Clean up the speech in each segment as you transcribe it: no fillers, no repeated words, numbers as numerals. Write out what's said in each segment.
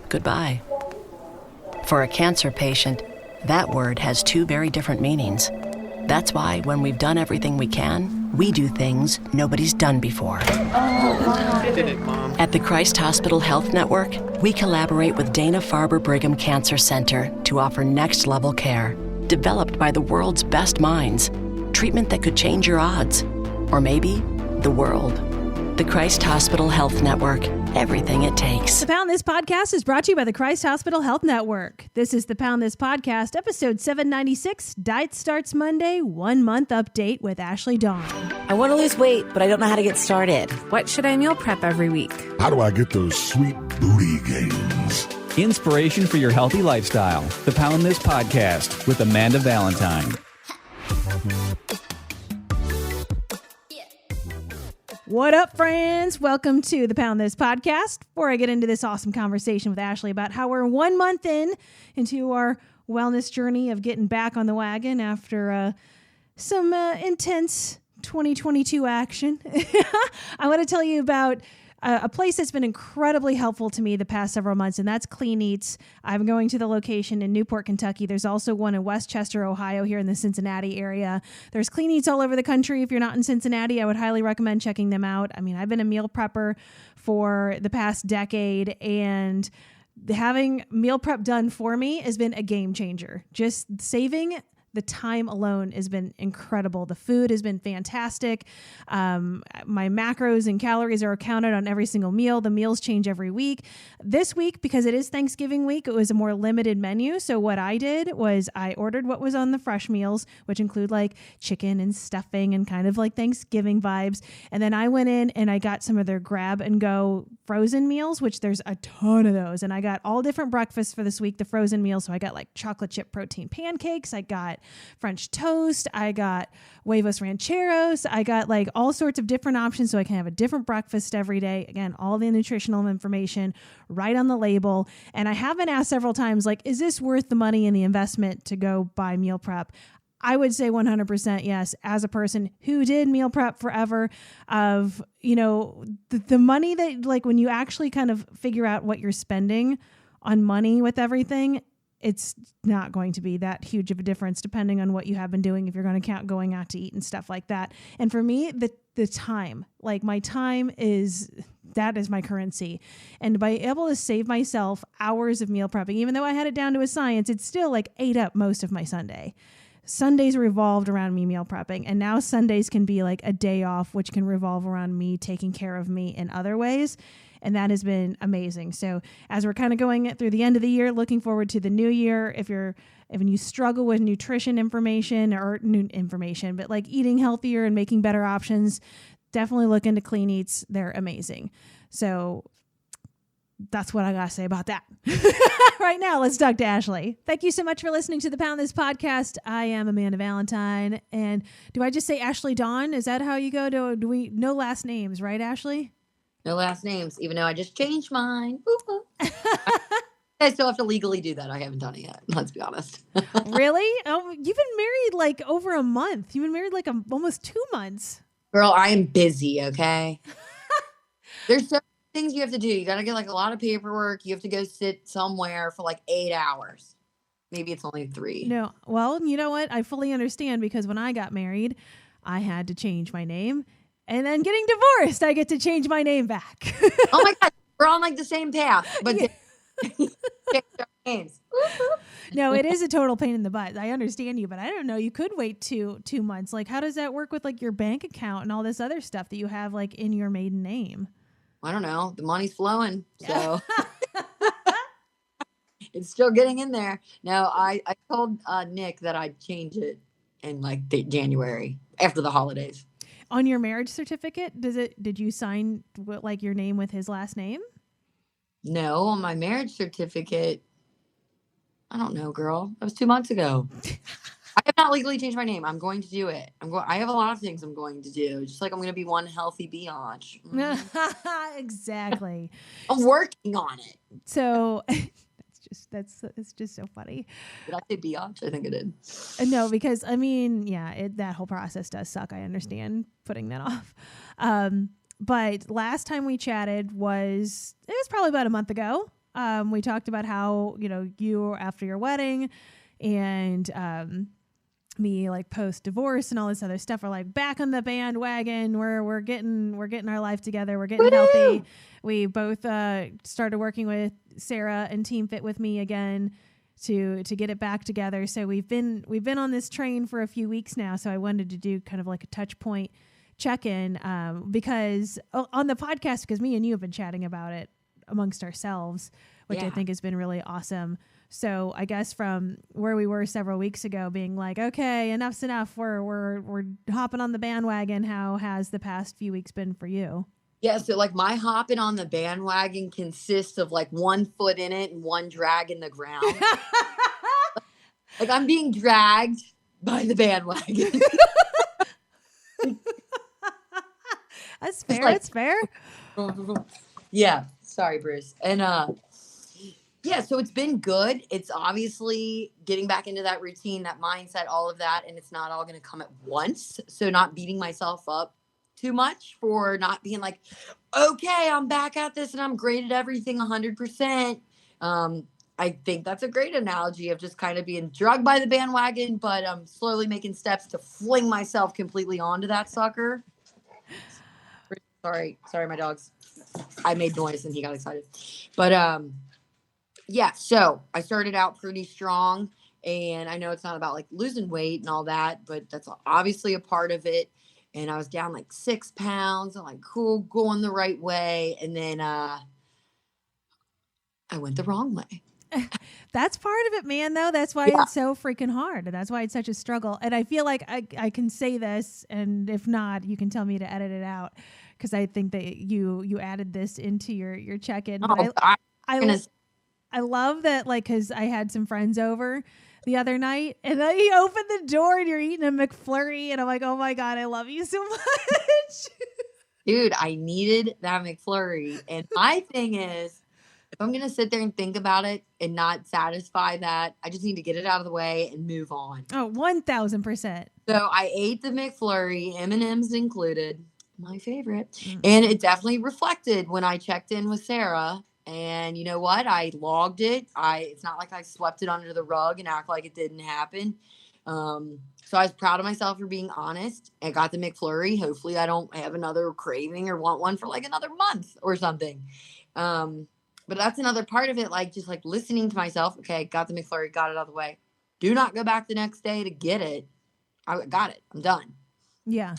goodbye. For a cancer patient, that word has two very different meanings. That's why when we've done everything we can, we do things nobody's done before. Oh, wow. I did it, Mom. At the Christ Hospital Health Network, we collaborate with Dana-Farber Brigham Cancer Center to offer next-level care, developed by the world's best minds. Treatment that could change your odds. Or maybe the world. The Christ Hospital Health Network. Everything it takes. The Pound This Podcast is brought to you by the Christ Hospital Health Network. This is the Pound This Podcast, episode 796, Diet Starts Monday, 1 month update with Ashley Dawn. I want to lose weight, but I don't know how to get started. What should I meal prep every week? How do I get those sweet booty gains? Inspiration for your healthy lifestyle. The Pound This Podcast with Amanda Valentine. What up, friends? Welcome to the Pound This Podcast. Before I get into this awesome conversation with Ashley about how we're 1 month into our wellness journey of getting back on the wagon after some intense 2022 action, I want to tell you about a place that's been incredibly helpful to me the past several months, and that's Clean Eats. I'm going to the location in Newport, Kentucky. There's also one in Westchester, Ohio, here in the Cincinnati area. There's Clean Eats all over the country. If you're not in Cincinnati, I would highly recommend checking them out. I mean, I've been a meal prepper for the past decade, and having meal prep done for me has been a game changer. Just saving the time alone has been incredible. The food has been fantastic. My macros and calories are counted on every single meal. The meals change every week. This week, because it is Thanksgiving week, it was a more limited menu. So what I did was I ordered what was on the fresh meals, which include like chicken and stuffing and kind of like Thanksgiving vibes. And then I went in and I got some of their grab and go frozen meals, which there's a ton of those. And I got all different breakfasts for this week, the frozen meals. So I got like chocolate chip protein pancakes. I got French toast. I got huevos rancheros. I got like all sorts of different options so I can have a different breakfast every day. Again, all the nutritional information right on the label. And I have been asked several times, like, is this worth the money and the investment to go buy meal prep? I would say 100% yes. As a person who did meal prep forever, of, you know, the money that, like, when you actually kind of figure out what you're spending on money with everything, it's not going to be that huge of a difference depending on what you have been doing, if you're going to count going out to eat and stuff like that. And for me, the time, like my time that is my currency. And by able to save myself hours of meal prepping, even though I had it down to a science, it's still like ate up most of my Sunday. Sundays revolved around me meal prepping. And now Sundays can be like a day off, which can revolve around me taking care of me in other ways. And that has been amazing. So as we're kind of going through the end of the year, looking forward to the new year, if you struggle with nutrition information but like eating healthier and making better options, definitely look into Clean Eats. They're amazing. So that's what I got to say about that. Right now, let's talk to Ashley. Thank you so much for listening to the Pound This Podcast. I am Amanda Valentine. And do I just say Ashley Dawn? Is that how you go? Do we no last names, right, Ashley? No last names, even though I just changed mine. I still have to legally do that. I haven't done it yet. Let's be honest. Really? Oh, you've been married like over a month. You've been married like almost 2 months. Girl, I am busy, okay? There's so many things you have to do. You got to get like a lot of paperwork. You have to go sit somewhere for like 8 hours. Maybe it's only 3. No. Well, you know what? I fully understand, because when I got married, I had to change my name. And then getting divorced, I get to change my name back. Oh my God. We're on like the same path, but change our names. No, it is a total pain in the butt. I understand you, but I don't know. You could wait 2 months. Like, how does that work with like your bank account and all this other stuff that you have like in your maiden name? I don't know. The money's flowing. So it's still getting in there. No, I told Nick that I'd change it in like January after the holidays. On your marriage certificate, did you sign like your name with his last name? No, on my marriage certificate, I don't know, girl. That was 2 months ago. I have not legally changed my name. I'm going to do it. I have a lot of things I'm going to do. Just like I'm going to be one healthy biatch. Exactly. I'm working on it. So it's just so funny. Did I say biatch? I think I did. No, because I mean, yeah, that whole process does suck. I understand putting that off. But last time we chatted was probably about a month ago. we talked about how, you after your wedding and me like post divorce and all this other stuff are like back on the bandwagon. We're getting our life together. We're getting healthy. We both started working with Sarah and Team Fit with me again to get it back together. So we've been on this train for a few weeks now. So I wanted to do kind of like a touch point check-in because on the podcast, because me and you have been chatting about it amongst ourselves, which I think has been really awesome. So I guess from where we were several weeks ago being like, okay, enough's enough. We're hopping on the bandwagon. How has the past few weeks been for you? Yeah. So like my hopping on the bandwagon consists of like 1 foot in it and 1 drag in the ground. Like I'm being dragged by the bandwagon. That's fair. That's fair. Yeah. Sorry, Bruce. And, yeah, so it's been good. It's obviously getting back into that routine, that mindset, all of that. And it's not all going to come at once. So not beating myself up too much for not being like, okay, I'm back at this and I'm great at everything 100%. I think that's a great analogy of just kind of being drugged by the bandwagon, but I'm slowly making steps to fling myself completely onto that sucker. Sorry, my dogs. I made noise and he got excited. But yeah, so I started out pretty strong, and I know it's not about like losing weight and all that, but that's obviously a part of it. And I was down like 6 pounds. I'm like, cool, going the right way. And then I went the wrong way. That's part of it, man, though. That's why it's so freaking hard. That's why it's such a struggle. And I feel like I can say this, and if not, you can tell me to edit it out, because I think that you added this into your check-in. But I love that, like, because I had some friends over the other night, and then you opened the door and you're eating a McFlurry, and I'm like, oh my God, I love you so much. Dude, I needed that McFlurry. And my thing is, if I'm going to sit there and think about it and not satisfy that, I just need to get it out of the way and move on. Oh, 1,000%. So I ate the McFlurry, M&M's included, my favorite. And it definitely reflected when I checked in with Sarah. And you know what? I logged it. It's not like I swept it under the rug and act like it didn't happen. So I was proud of myself for being honest. I got the McFlurry. Hopefully I don't have another craving or want one for like another month or something. But that's another part of it. Like just like listening to myself. Okay, got the McFlurry, got it out of the way. Do not go back the next day to get it. I got it. I'm done. Yeah.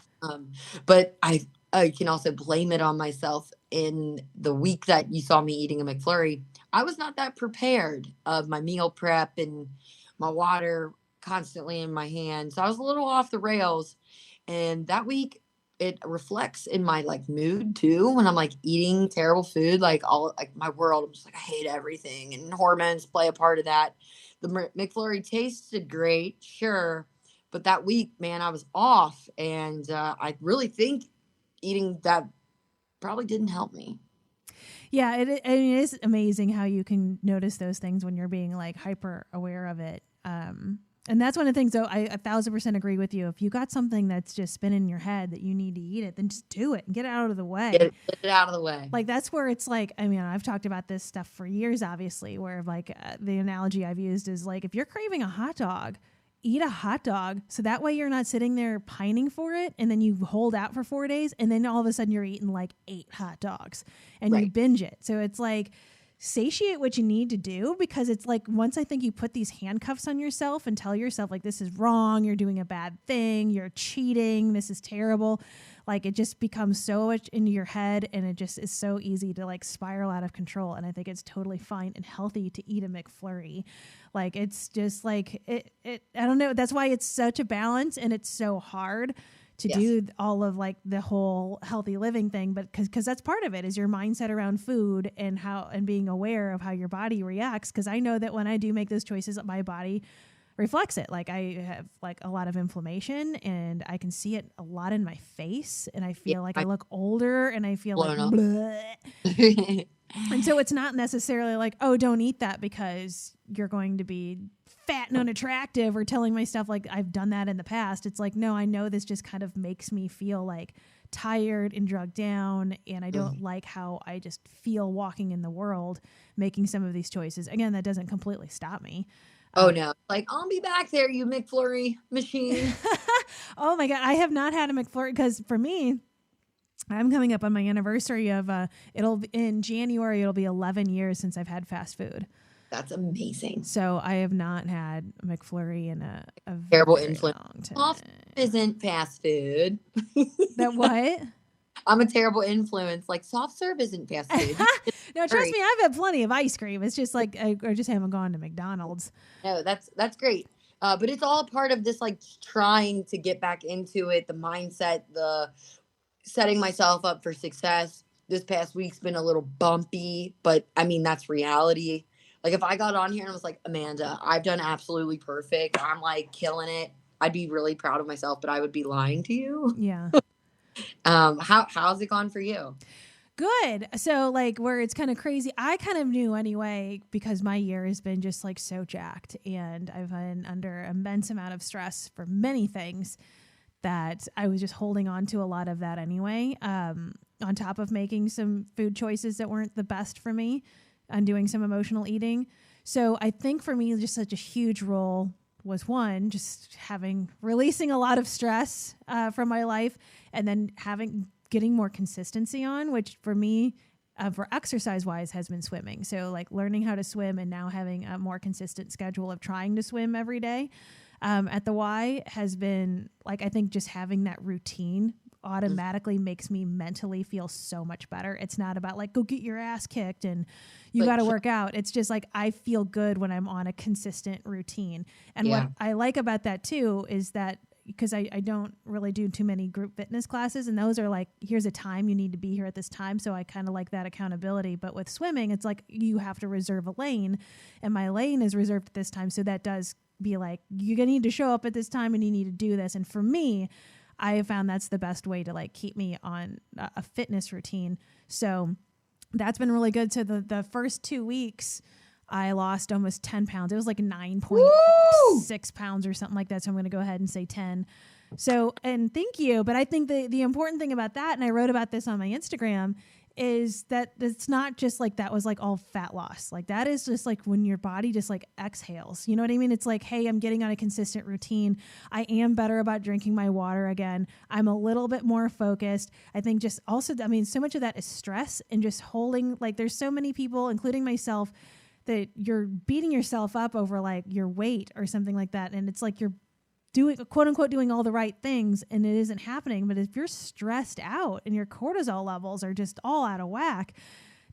But I can also blame it on myself. In the week that you saw me eating a McFlurry, I was not that prepared of my meal prep and my water constantly in my hand. So I was a little off the rails. And that week it reflects in my like mood too. When I'm like eating terrible food, like all like my world, I'm just like, I hate everything. And hormones play a part of that. The McFlurry tasted great. Sure. But that week, man, I was off. And I really think eating that probably didn't help me. Yeah, it is amazing how you can notice those things when you're being like hyper aware of it. And that's one of the things, though, I 1,000% agree with you. If you got something that's just spinning in your head that you need to eat it, then just do it and get it out of the way. Get it out of the way. Like that's where it's like, I mean, I've talked about this stuff for years, obviously, where like the analogy I've used is like, if you're craving a hot dog, eat a hot dog. So that way you're not sitting there pining for it. And then you hold out for 4 days. And then all of a sudden you're eating like 8 hot dogs and you binge it. So it's like satiate what you need to do, because it's like, once I think you put these handcuffs on yourself and tell yourself like, this is wrong, you're doing a bad thing, you're cheating, this is terrible. Like it just becomes so much into your head, and it just is so easy to like spiral out of control. And I think it's totally fine and healthy to eat a McFlurry. Like it's just like it I don't know. That's why it's such a balance, and it's so hard to do all of like the whole healthy living thing. But because that's part of it, is your mindset around food and being aware of how your body reacts. Because I know that when I do make those choices, my body reflects it. Like I have like a lot of inflammation, and I can see it a lot in my face, and I feel like I look older, and I feel like bleh. And so it's not necessarily like, oh, don't eat that because you're going to be fat and unattractive, or telling myself like I've done that in the past. It's like, no, I know this just kind of makes me feel like tired and drugged down, and I don't like how I just feel walking in the world making some of these choices. Again, that doesn't completely stop me. Oh no. Like, I'll be back there, you McFlurry machine. Oh my God. I have not had a McFlurry because for me, I'm coming up on my anniversary of, in January, it'll be 11 years since I've had fast food. That's amazing. So I have not had a McFlurry in a Terrible very influence. long time. Off isn't fast food. That what? I'm a terrible influence. Like, soft serve isn't fast food. No, trust me, I've had plenty of ice cream. It's just like I just haven't gone to McDonald's. No, that's great. But it's all part of this, like, trying to get back into it, the mindset, the setting myself up for success. This past week's been a little bumpy, but I mean, that's reality. Like, if I got on here and was like, Amanda, I've done absolutely perfect, I'm like killing it, I'd be really proud of myself, but I would be lying to you. Yeah. How's it gone for you? Good. So like where it's kind of crazy, I kind of knew anyway, because my year has been just like so jacked and I've been under immense amount of stress for many things that I was just holding on to a lot of that anyway. On top of making some food choices that weren't the best for me and doing some emotional eating. So I think for me, just such a huge role was one, just releasing a lot of stress from my life and then getting more consistency on, which for me, for exercise wise has been swimming. So like learning how to swim and now having a more consistent schedule of trying to swim every day at the Y has been like, I think just having that routine automatically makes me mentally feel so much better. It's not about like, go get your ass kicked and you got to work out. It's just like, I feel good when I'm on a consistent routine. And what I like about that too, is that because I don't really do too many group fitness classes and those are like, here's a time you need to be here at this time. So I kind of like that accountability, but with swimming, it's like, you have to reserve a lane and my lane is reserved at this time. So that does be like, you're going to need to show up at this time and you need to do this. And for me, I have found that's the best way to like keep me on a fitness routine. So that's been really good. So the first 2 weeks I lost almost 10 pounds. It was like 9.6 pounds or something like that. So I'm going to go ahead and say 10. So, and thank you. But I think the important thing about that, and I wrote about this on my Instagram, is that it's not just like that was like all fat loss. Like that is just like when your body just like exhales, you know what I mean? It's like, hey, I'm getting on a consistent routine. I am better about drinking my water again. I'm a little bit more focused. I think just also, I mean, so much of that is stress and just holding, like there's so many people, including myself, that you're beating yourself up over like your weight or something like that. And it's like, you're doing quote unquote doing all the right things and it isn't happening. But if you're stressed out and your cortisol levels are just all out of whack,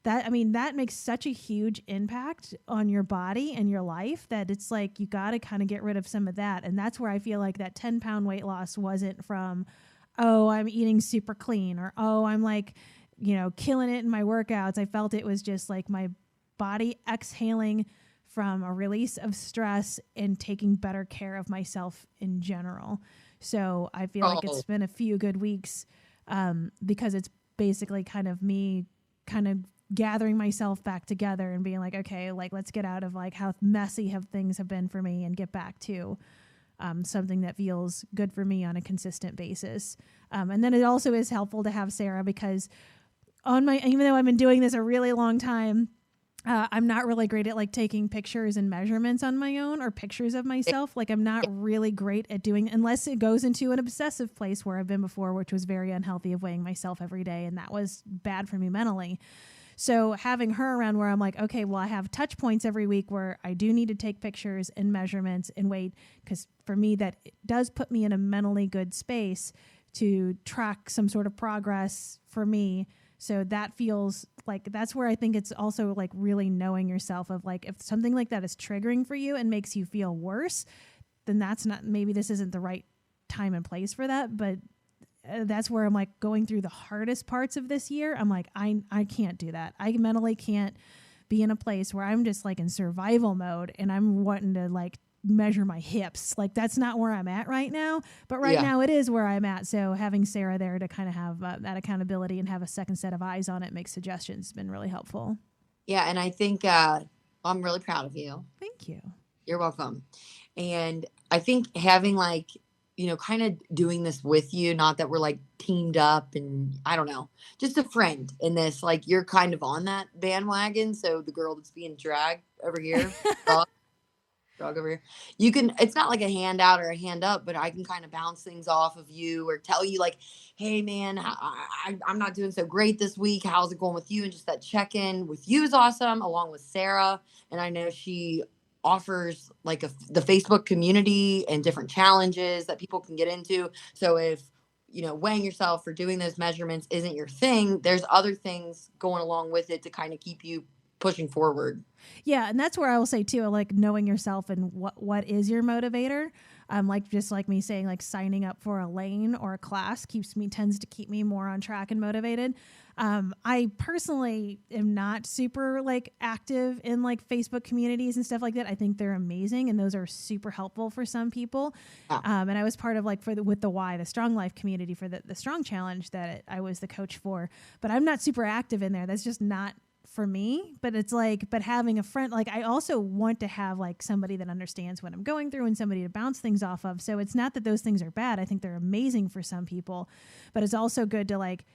that makes such a huge impact on your body and your life that it's like, you got to kind of get rid of some of that. And that's where I feel like that 10-pound weight loss wasn't from, oh, I'm eating super clean or, oh, I'm like, killing it in my workouts. I felt it was just like my body exhaling from a release of stress and taking better care of myself in general. So I feel like it's been a few good weeks because it's basically kind of me kind of gathering myself back together and being like, okay, like let's get out of like how messy things have been for me and get back to something that feels good for me on a consistent basis. And then it also is helpful to have Sarah because even though I've been doing this a really long time, I'm not really great at like taking pictures and measurements on my own or pictures of myself. Like I'm not really great at doing, unless it goes into an obsessive place where I've been before, which was very unhealthy of weighing myself every day. And that was bad for me mentally. So having her around where I'm like, okay, well, I have touch points every week where I do need to take pictures and measurements and weight. Because for me, that does put me in a mentally good space to track some sort of progress for me. So that feels like that's where I think it's also like really knowing yourself of like, if something like that is triggering for you and makes you feel worse, then maybe this isn't the right time and place for that. But that's where I'm like going through the hardest parts of this year. I'm like, I can't do that. I mentally can't be in a place where I'm just like in survival mode and I'm wanting to like measure my hips. Like that's not where I'm at right now, but now it is where I'm at. So having Sarah there to kind of have that accountability and have a second set of eyes on it, make suggestions has been really helpful. Yeah. And I think I'm really proud of you. Thank you. You're welcome. And I think having like kind of doing this with you. Not that we're like teamed up and I don't know, just a friend in this. Like you're kind of on that bandwagon. So the girl that's being dragged over here, dog over here, it's not like a handout or a hand up, but I can kind of bounce things off of you or tell you like, hey man, I'm not doing so great this week. How's it going with you? And just that check-in with you is awesome, along with Sarah. And I know she offers like the Facebook community and different challenges that people can get into. So if, weighing yourself or doing those measurements isn't your thing, there's other things going along with it to kind of keep you pushing forward. Yeah, and that's where I will say too, like knowing yourself and what is your motivator. Like just like me saying, like signing up for a lane or a class tends to keep me more on track and motivated. I personally am not super like active in like Facebook communities and stuff like that. I think they're amazing and those are super helpful for some people. And I was part of like with the Y, the Strong Life community for the Strong Challenge that I was the coach for, but I'm not super active in there. That's just not for me. But it's like, but having a friend, like I also want to have like somebody that understands what I'm going through and somebody to bounce things off of. So it's not that those things are bad. I think they're amazing for some people, but it's also good to like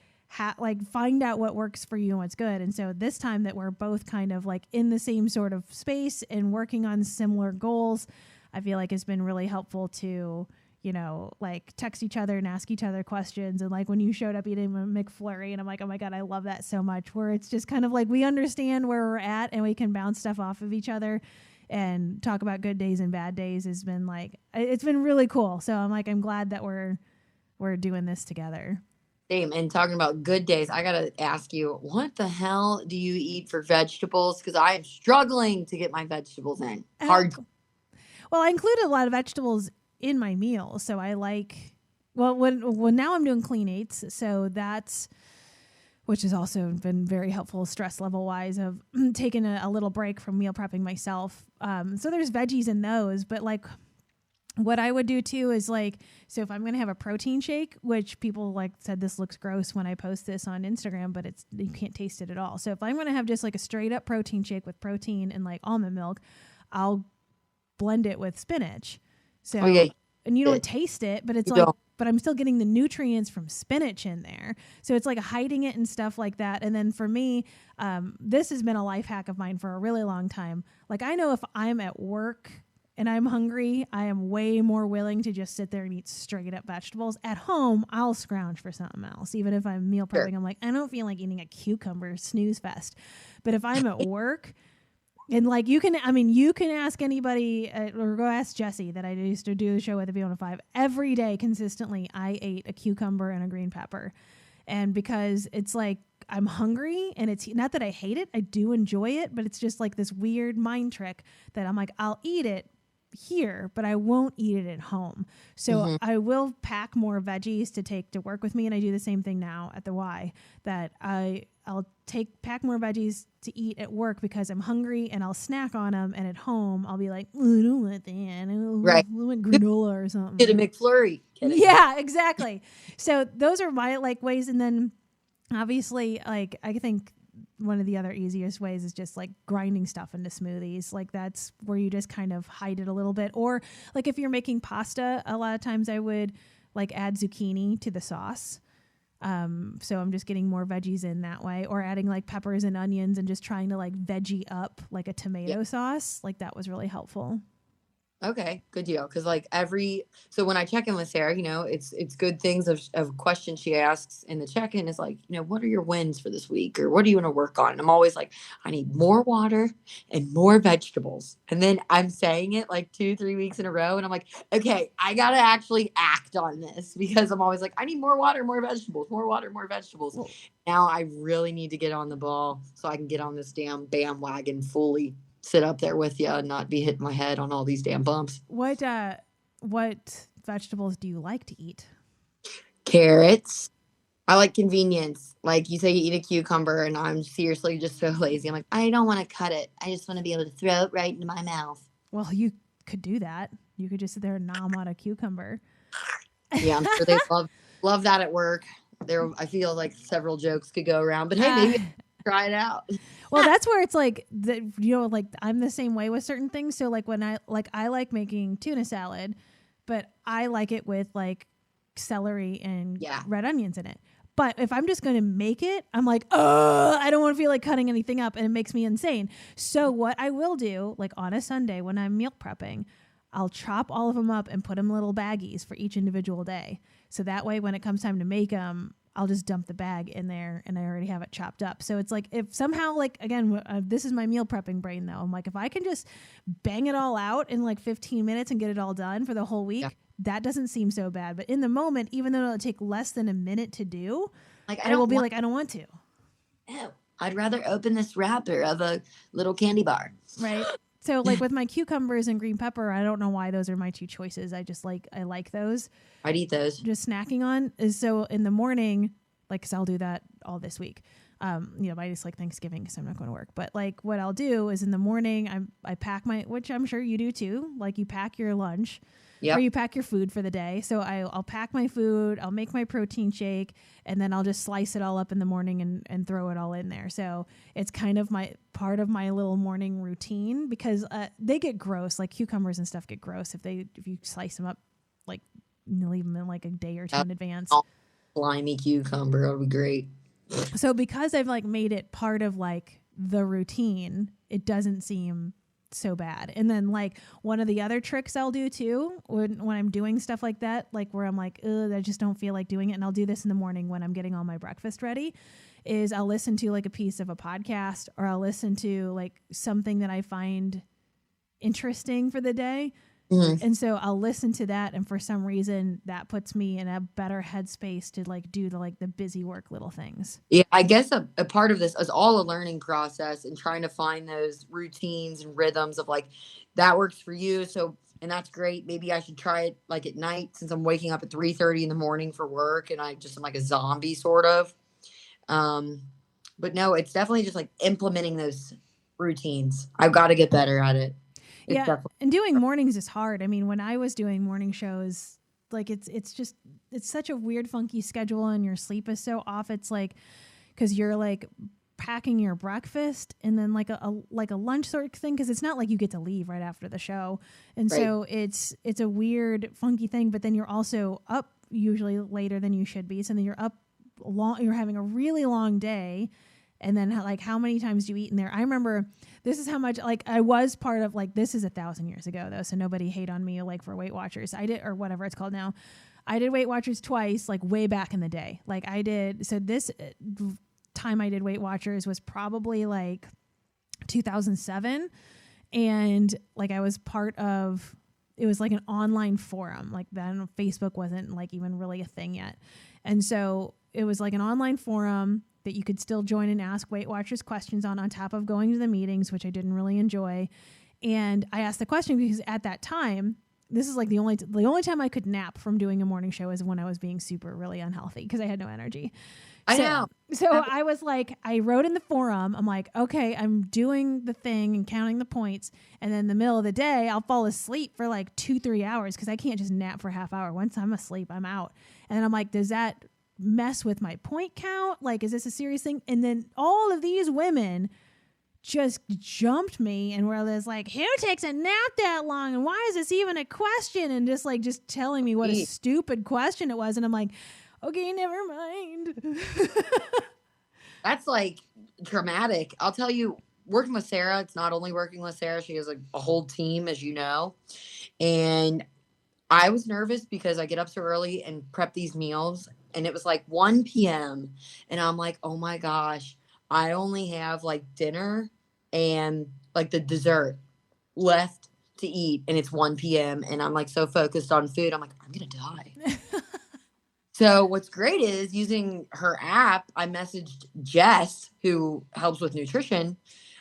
find out what works for you and what's good. And so this time that we're both kind of like in the same sort of space and working on similar goals, I feel like it's been really helpful to, like text each other and ask each other questions. And like when you showed up eating a McFlurry and I'm like, oh my God, I love that so much, where it's just kind of like we understand where we're at and we can bounce stuff off of each other and talk about good days and bad days has been like, it's been really cool. So I'm glad that we're doing this together. Same. And talking about good days, I got to ask you, what the hell do you eat for vegetables? Because I am struggling to get my vegetables in. Hard. Well, I included a lot of vegetables in my meal. So I like, when now I'm doing clean eats. So which has also been very helpful stress level wise of taking a little break from meal prepping myself. So there's veggies in those, but like, what I would do too is like, so if I'm going to have a protein shake, which people like said this looks gross when I post this on Instagram, but you can't taste it at all. So if I'm going to have just like a straight up protein shake with protein and like almond milk, I'll blend it with spinach. So, and you don't taste it, but it's like, but I'm still getting the nutrients from spinach in there. So it's like hiding it and stuff like that. And then for me, this has been a life hack of mine for a really long time. Like I know if I'm at work and I'm hungry, I am way more willing to just sit there and eat straight up vegetables. At home, I'll scrounge for something else. Even if I'm meal prepping, I'm like, I don't feel like eating a cucumber, snooze fest. But if I'm at work, and like you can ask anybody or go ask Jesse that I used to do the show with at B105. Every day consistently, I ate a cucumber and a green pepper. And because it's like, I'm hungry and it's not that I hate it. I do enjoy it, but it's just like this weird mind trick that I'm like, I'll eat it here, but I won't eat it at home. So I will pack more veggies to take to work with me. And I do the same thing now at the Y, that I'll pack more veggies to eat at work because I'm hungry and I'll snack on them. And at home, I'll be like, I don't want that. I want granola or something. Get a McFlurry. Yeah, exactly. So those are my like ways. And then obviously, like, I think one of the other easiest ways is just like grinding stuff into smoothies. Like that's where you just kind of hide it a little bit. Or like if you're making pasta, a lot of times I would like add zucchini to the sauce. So I'm just getting more veggies in that way, or adding like peppers and onions and just trying to like veggie up like a tomato sauce. Like that was really helpful. Okay, good deal. Because like so when I check in with Sarah, it's good things of questions she asks in the check-in is like, what are your wins for this week? Or what do you want to work on? And I'm always like, I need more water and more vegetables. And then I'm saying it like 2-3 weeks in a row. And I'm like, okay, I got to actually act on this, because I'm always like, I need more water, more vegetables, more water, more vegetables. Well, now I really need to get on the ball so I can get on this damn bandwagon fully. Sit up there with you and not be hitting my head on all these damn bumps. What vegetables do you like to eat? Carrots. I like convenience. Like you say, you eat a cucumber and I'm seriously just so lazy. I'm like, I don't want to cut it. I just want to be able to throw it right into my mouth. Well, you could do that. You could just sit there and nom on a cucumber. Yeah, I'm sure they love that at work. I feel like several jokes could go around, but hey, maybe try it out. Well, that's where it's like like I'm the same way with certain things. So like when I like making tuna salad, but I like it with like celery and Yeah. red onions in it. But if I'm just going to make it, I'm like, oh, I don't want to feel like cutting anything up, and it makes me insane. So what I will do, like on a Sunday when I'm meal prepping, I'll chop all of them up and put them in little baggies for each individual day. So that way, when it comes time to make them, I'll just dump the bag in there and I already have it chopped up. So it's like, if somehow, like, again, this is my meal prepping brain though. I'm like, if I can just bang it all out in like 15 minutes and get it all done for the whole week, that doesn't seem so bad. But in the moment, even though it'll take less than a minute to do, like I will be like, I don't want to. Ew, I'd rather open this wrapper of a little candy bar. Right. So like with my cucumbers and green pepper, I don't know why those are my two choices. I like those. I'd eat those. Just snacking on is so in the morning, like, cause I'll do that all this week. I just like Thanksgiving because I'm not going to work. But like what I'll do is in the morning, I pack which I'm sure you do too. Like you pack your lunch. Or you pack your food for the day. So I'll pack my food, I'll make my protein shake, and then I'll just slice it all up in the morning and throw it all in there. So it's kind of part of my little morning routine because they get gross. Like cucumbers and stuff get gross if you slice them up, like leave them in like a day or two in advance. Slimy cucumber, that would be great. So because I've like made it part of like the routine, it doesn't seem so bad. And then like one of the other tricks I'll do too when I'm doing stuff like that, like where I'm like, I just don't feel like doing it, and I'll do this in the morning when I'm getting all my breakfast ready, is I'll listen to like a piece of a podcast, or I'll listen to like something that I find interesting for the day. And so I'll listen to that, and for some reason that puts me in a better headspace to like do the busy work little things. Yeah, I guess a part of this is all a learning process and trying to find those routines and rhythms of like that works for you. So, and that's great. Maybe I should try it like at night since I'm waking up at 3:30 in the morning for work and I just am like a zombie sort of. But no, it's definitely just like implementing those routines. I've got to get better at it. And doing mornings is hard. I mean, when I was doing morning shows, like it's such a weird, funky schedule, and your sleep is so off. It's like, cause you're like packing your breakfast and then like a lunch sort of thing. Cause it's not like you get to leave right after the show. And so it's a weird, funky thing, but then you're also up usually later than you should be. So then you're up you're having a really long day. And then like how many times do you eat in there? I remember this is how much, like I was part of, like, this is 1,000 years ago though. So nobody hate on me like for Weight Watchers. I did, or whatever it's called now. I did Weight Watchers twice, like way back in the day. Like I did. So this time I did Weight Watchers was probably like 2007. And like I was part of, it was like an online forum. Like then Facebook wasn't like even really a thing yet. And so it was like an online forum that you could still join and ask Weight Watchers questions on top of going to the meetings, which I didn't really enjoy. And I asked the question because at that time, this is like the only time I could nap from doing a morning show is when I was being really unhealthy because I had no energy. I know. So I was like, I wrote in the forum, I'm like, okay, I'm doing the thing and counting the points. And then in the middle of the day, I'll fall asleep for like 2-3 hours because I can't just nap for a half hour. Once I'm asleep, I'm out. And then I'm like, does that mess with my point count? Like, is this a serious thing? And then all of these women just jumped me and were like, who takes a nap that long? And why is this even a question? And just telling me what a stupid question it was. And I'm like, okay, never mind. That's like dramatic. I'll tell you, working with Sarah, it's not only working with Sarah, she has like a whole team, as you know. And I was nervous because I get up so early and prep these meals. And it was like 1 p.m. And I'm like, oh my gosh, I only have like dinner and like the dessert left to eat. And it's 1 p.m. And I'm like so focused on food. I'm like, I'm going to die. So what's great is using her app, I messaged Jess, who helps with nutrition,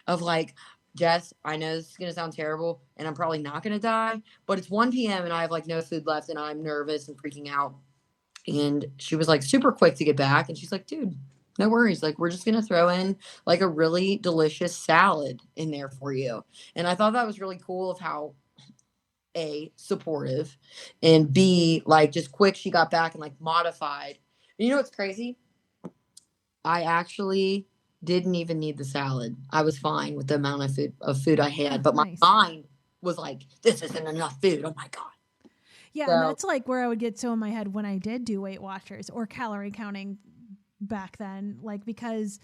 of like, Jess, I know this is going to sound terrible and I'm probably not going to die, but it's 1 p.m. and I have like no food left and I'm nervous and freaking out. And she was like super quick to get back. And she's like, dude, no worries. Like, we're just going to throw in like a really delicious salad in there for you. And I thought that was really cool of how A, supportive, and B, like just quick. She got back and like modified. And you know what's crazy? I actually didn't even need the salad. I was fine with the amount of food I had, but my mind was like, this isn't enough food. Oh my God. Yeah, So, and that's like where I would get so in my head when I did do Weight Watchers or calorie counting back then, like because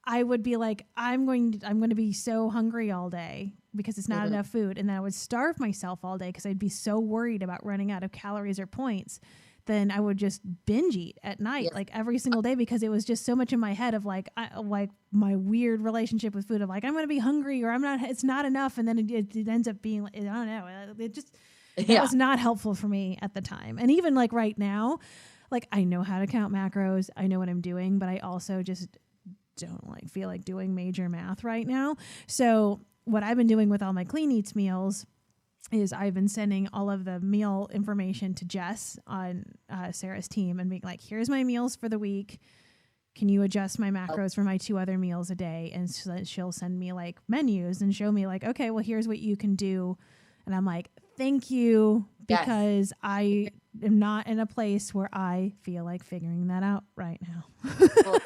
I would be like, I'm going to be so hungry all day because it's not enough food, and then I would starve myself all day because I'd be so worried about running out of calories or points. Then I would just binge eat at night, like every single day, because it was just so much in my head of like my weird relationship with food of like I'm going to be hungry or I'm not. It's not enough, and then it ends up being I don't know. It just that was not helpful for me at the time, and even like right now, like I know how to count macros, I know what I'm doing, but I also just don't like feel like doing major math right now. So what I've been doing with all my Clean Eats meals is I've been sending all of the meal information to Jess on Sarah's team and being like, here's my meals for the week. Can you adjust my macros for my 2 other meals a day? And so she'll send me like menus and show me like, okay, well, here's what you can do. And I'm like, thank you, because I am not in a place where I feel like figuring that out right now. well,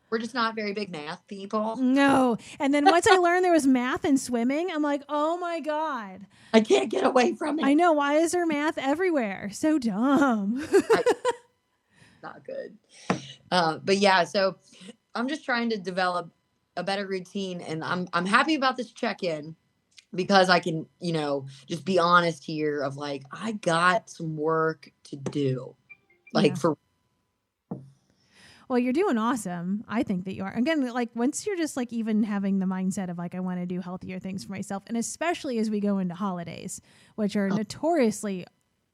we're just not very big math people. No. And then once I learned there was math in swimming, I'm like, oh my God. I can't get away from it. I know. Why is there math everywhere? So dumb. Not good. But yeah, so I'm just trying to develop a better routine, and I'm happy about this check-in because I can, just be honest here of like, I got some work to do. Like Well, you're doing awesome. I think that you are. Again, like once you're just like even having the mindset of like, I want to do healthier things for myself. And especially as we go into holidays, which are notoriously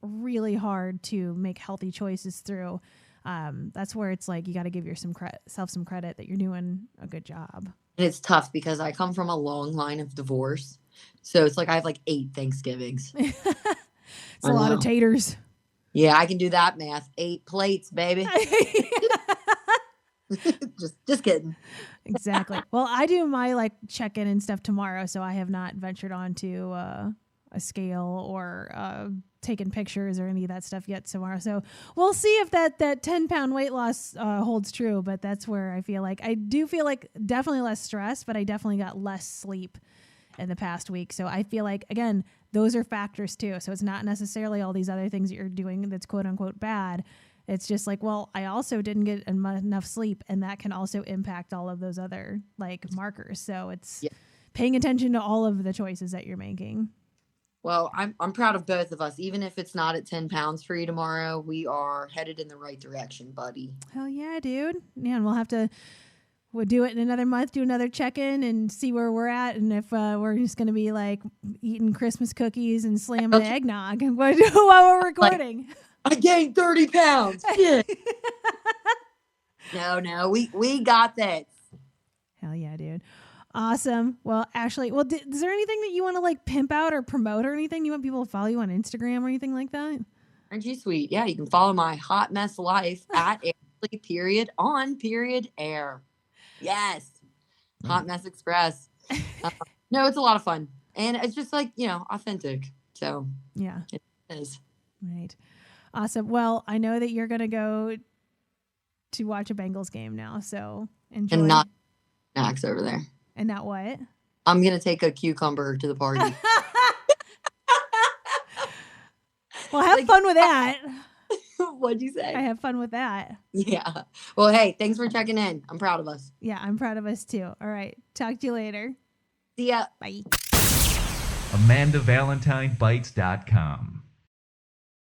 really hard to make healthy choices through. That's where it's like, you got to give yourself some credit that you're doing a good job. And it's tough because I come from a long line of divorce. So it's like, I have like 8 Thanksgivings. It's a lot of taters. Yeah, I can do that math. 8 plates, baby. just kidding. Exactly. Well, I do my like check-in and stuff tomorrow, so I have not ventured onto a scale or taken pictures or any of that stuff yet tomorrow. So we'll see if that 10-pound weight loss holds true. But that's where I feel like definitely less stress, but I definitely got less sleep in the past week. So I feel like, again, those are factors too. So it's not necessarily all these other things that you're doing that's quote unquote bad. It's just like, well, I also didn't get enough sleep, and that can also impact all of those other like markers. So it's paying attention to all of the choices that you're making. Well, I'm proud of both of us. Even if it's not at 10 pounds for you tomorrow, we are headed in the right direction, buddy. Hell yeah, dude. Yeah, and we'll do it in another month, do another check-in and see where we're at. And if we're just going to be like eating Christmas cookies and slamming eggnog while we're recording. I gained 30 pounds. Yeah. No, we got this. Hell yeah, dude. Awesome. Well, Ashley, is there anything that you want to like pimp out or promote or anything? You want people to follow you on Instagram or anything like that? Aren't you sweet? Yeah, you can follow my hot mess life at Ashley_on_air. Yes. Hot Mess Express. No, it's a lot of fun. And it's just like, authentic. So yeah, it is. Right. Awesome. Well, I know that you're going to go to watch a Bengals game now. So enjoy. And not snacks over there. And not what? I'm going to take a cucumber to the party. Well, have fun with that. What'd you say? I have fun with that. Yeah. Well, hey, thanks for checking in. I'm proud of us. Yeah, I'm proud of us too. All right. Talk to you later. See ya. Bye. AmandaValentineBites.com